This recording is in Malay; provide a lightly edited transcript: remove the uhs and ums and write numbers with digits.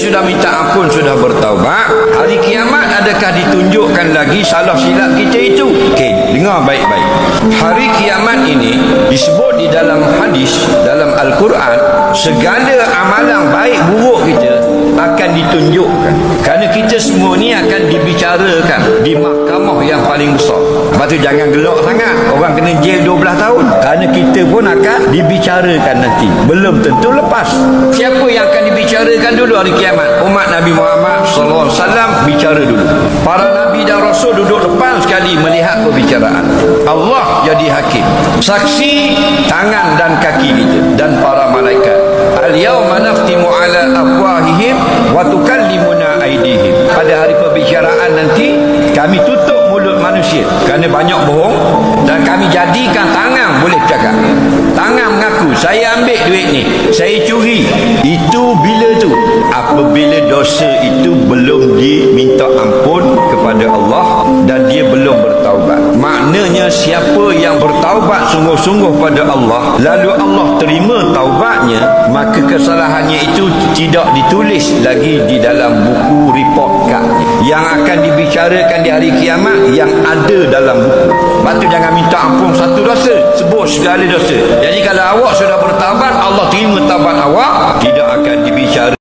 sudah minta ampun, sudah bertaubat, hari kiamat adakah ditunjukkan lagi salah silap kita itu? Okey, dengar baik-baik. Hari kiamat ini disebut di dalam hadis, dalam Al-Quran, segala amalan baik buruk kita akan ditunjukkan. Kerana kita semua ni akan dibicarakan di mahkamah yang paling besar. Lepas tu jangan gelak sangat, orang kena jail 12 tahun. Kerana kita pun akan dibicarakan nanti. Belum tentu lepas. Siapa yang akan dibicarakan dulu hari kiamat? Umat Nabi Muhammad SAW bicara dulu. Para Nabi dan Rasul duduk depan sekali melihat perbicaraan. Allah jadi hakim. Saksi tangan dan kaki kita dan para malaikat. Al-yawma naftimu ala afwahihim wa tukallimuna aydihim. Pada hari perbicaraan nanti kami tutup mulut manusia kerana banyak bohong, dan kami jadikan tangan boleh bercakap. Tangan mengaku, saya ambil duit ni, saya curi. Itu bila tu? Apabila dosa itu belum diminta ampun kepada Allah dan dia belum bertaubat. Maknanya siapa yang bertaubat sungguh-sungguh pada Allah, lalu Allah terima taubatnya, maka kesalahannya itu tidak ditulis lagi di dalam buku report kad yang akan dibicarakan di hari kiamat, yang ada dalam buku. Lepas tu jangan minta ampun satu dosa, sebut segala dosa. Jadi kalau awak sudah bertaubat, Allah terima taubat awak, tidak akan dibicarakan